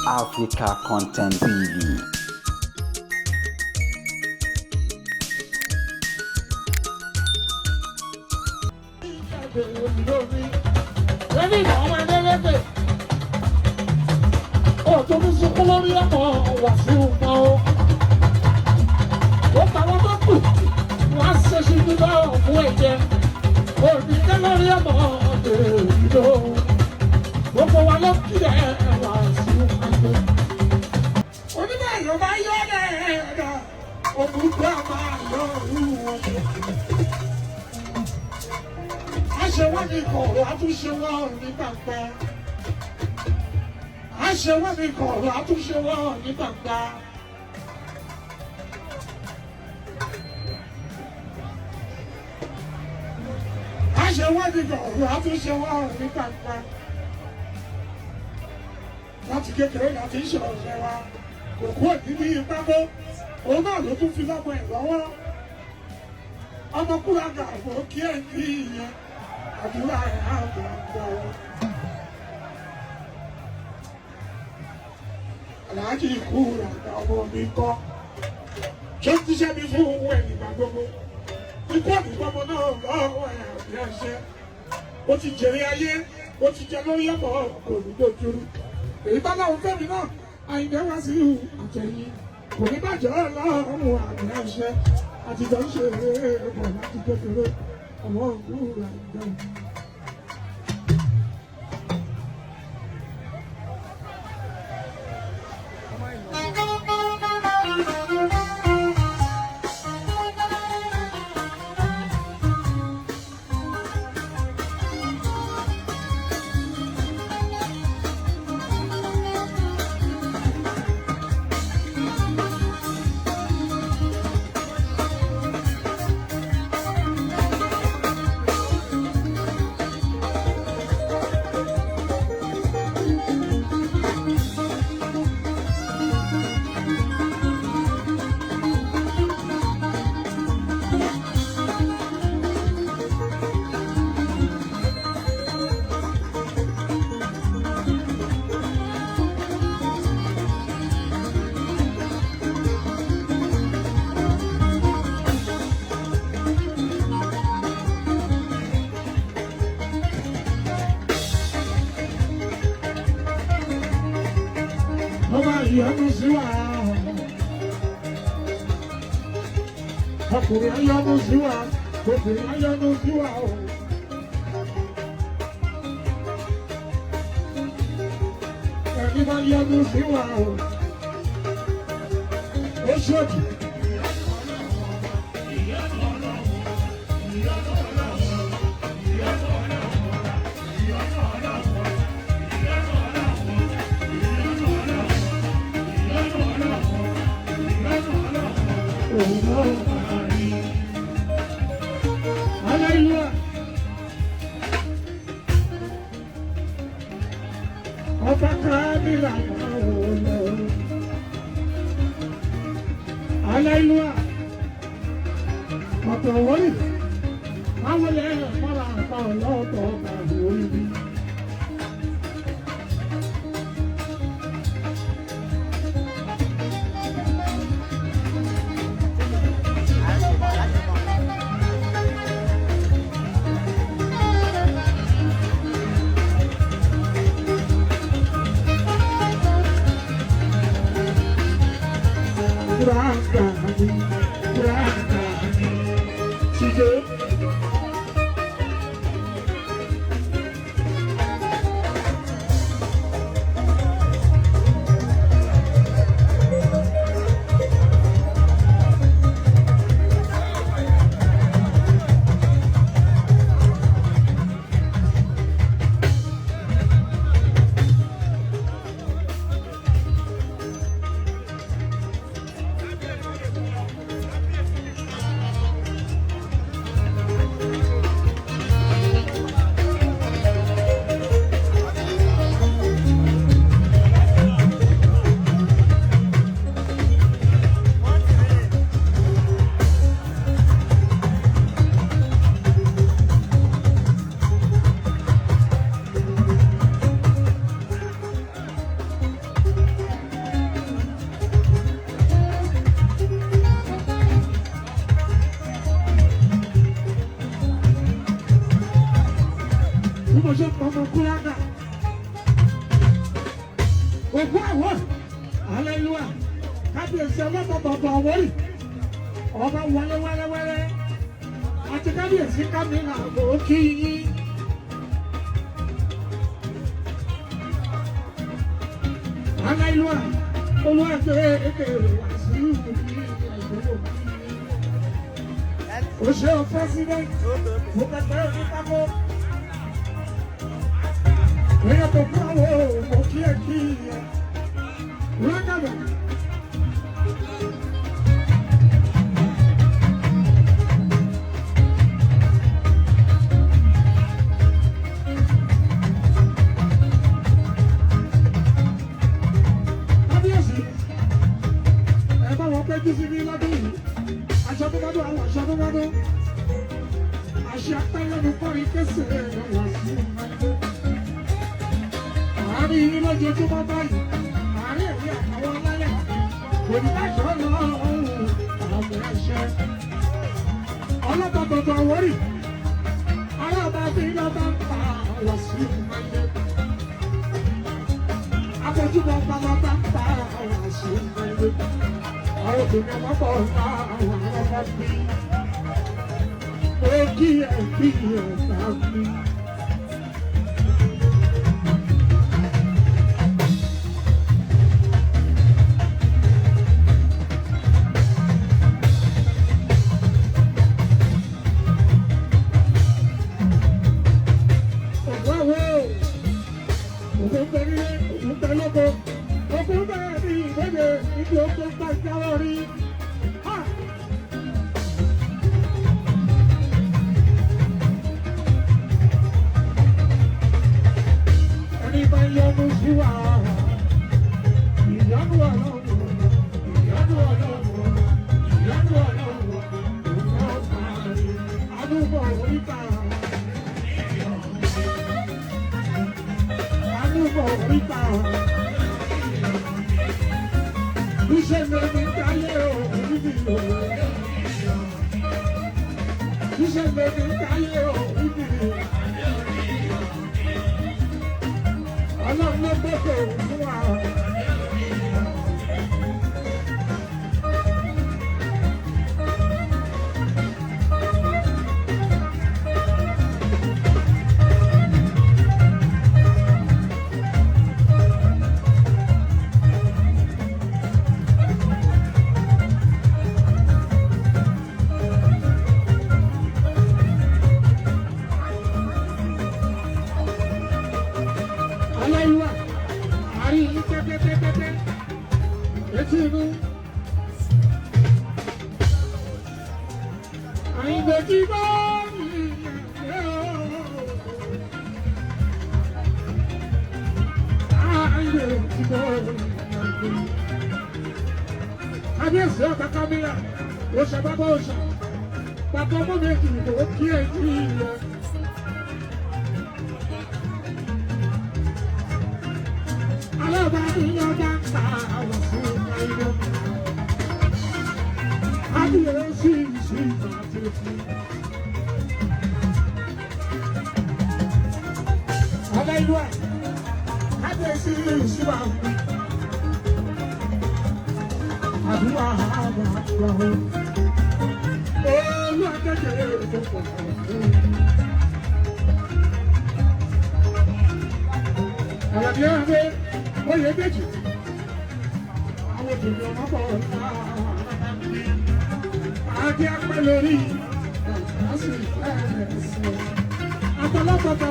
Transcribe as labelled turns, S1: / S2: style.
S1: Africa Content TV.
S2: Lẹ́yìn àwọn ẹlẹ́lẹ́gbẹ̀, ọ̀tún ní sunkún lórí ọmọ Wàsíù mọ́ o. Ó tàwọn tó kù, wọ́n á ṣe ṣe nígbà fún ẹ̀jẹ̀. Òdìdẹ́ lórí ọmọ Davido. Gbogbo wa ló kí ẹ Wàsíù àgbẹ̀. Onímọ̀ ẹ̀yọ́ bá yọ ẹ̀ẹ́dà, òmùgbà máa yọ òru wọn. Aṣèwádìí kọ̀ọ̀rọ̀ àtúnṣe wọn ní gbàgbà. Aṣèwádìí kọ̀ọ̀rọ̀ àtúnṣe wọn ní gbàgbà. Aṣèwádìí kọ̀ọ̀rọ̀ àtúnṣe wọn ní gbàgbà. Láti kékeré láti ṣe ọ̀rẹ́ wa, kò kú òdì ní ìpamọ́, òun náà ló tún fi lọ́mọ ẹ̀ lọ́wọ́. Ọmọkùnrin àgbà kò kí ẹ̀ ní ìyẹn. Àdúrà ẹ̀ á gbà ọ́. Aláàjì ikú àgbà ọmọ mi kọ́. Ṣé ń tíṣẹ́ mi fún owó ẹ̀ nígbà gbogbo? Ikú àdúgbò náà lọ́wọ́ ẹ̀ àbí ẹ̀ṣẹ́. Ó ti jèrè ayé, ó ti jẹ lórí ẹ̀mọ́ kò ní dojúrú. Èyí bá láwọn fẹ́mi náà, Àyìndé Wàsíù àtẹ̀yìn. Kò ní bàjẹ́ lọ́rùn àbí ẹ̀ṣẹ́. Àtijọ́ ń ṣe ẹ̀bọ̀ láti kékeré. Ọmọ ògùn Àyìndé. Ìyanu sí wa, ọkùnrin ayanu sí wa, obìnrin ayanu sí wa o. Ẹni bá yanu sí wa o, ó ṣòdì. Hallelujah. Ọba Kamila Mawolo. Hallelujah. Ọ̀pọ̀ wọlé. Báwo lè mọ́ra àpá ọlọ́ọ̀tọ̀ ọba lórí mi? ògùn àwọn aleluya kábíyèsí ọlọ́tọ̀ọ̀tọ̀ Àwórì ọba wọlé wẹ́rẹ́wẹ́rẹ́ àti kábíyèsí kámínà òkì yín. Aleluya olùwàgbé èdè wàásù òṣè president òkèké onípamọ́ èèyàn tó fún àwọn òkè ẹ̀kí rẹ́gàdà. Síbi lọ́dún yìí aṣọ tó gbádùn àwọn aṣọ tó gbádùn aṣọ apẹ́lẹ́nu kọrin kéṣe wà sí ìmọ̀lẹ́ àárín yìí lójoojúmọ́ báyìí àárín èyí àtàwọn aláyà onígbàjọ́ náà àwọn ẹ̀ṣẹ́ ọlọ́tọ̀ọ̀tọ̀ Àwórì aláàbá fi lọ́ba ń pa wà sí ìmọ̀lẹ́ abojúbọ̀ pamọ́ta ń pa wà sí ìmọ̀lẹ́. Àwọn obìnrin ọmọ bọ̀ ọ́ àwọn ọmọ bí ojú ẹ̀bí ẹ̀dá bí. Ògùn àwọn ògùn bẹ̀rẹ̀ ògùn bẹ̀lọ́gbọ̀ ògùn bẹ̀rẹ̀ ní ìbẹ̀rẹ̀ níbi ògùn gbàgbọ́ rí. Ẹni bá yọnu sí wa, ìyanu Ọlọ́run, ìyanu Ọlọ́run, ìyanu Ọlọ́run, òun ọ̀sán rí. Adúgbò oríta, adúgbò oríta. Iṣẹ́ lẹ́nu káyé òbí o. Iṣẹ́ lẹ́nu káyé òbí o. Ọlọ́run ló gbọ́dọ̀ fún wa. Aleluya, ari tete, etinu, ayi beti bani, ayi beti bani. Kábíyèsí ọ̀tá kámílà, òṣà bàbá òṣà, bàbá ọmọ méjì ló kí ẹ jí rẹ. Alábà ìyọ̀dá ń ta àwọn fún ẹ̀yọ́. Adìyẹ sí ìgbà tẹ̀lé. Ọba ìlú ẹ̀, kábíyè sí ìṣúwà. Àdúrà àbà àdúrà o. Olú akẹ́kẹ̀ẹ́ tó pọ̀ fún. Àlàbí ẹ̀rọ oyè méjì àwọn obìnrin ọmọ bọ̀ ọ̀tá àti apẹ́ lórí ọ̀tá sí ẹ̀ẹ́sì àtọlọ́pọ̀tọ̀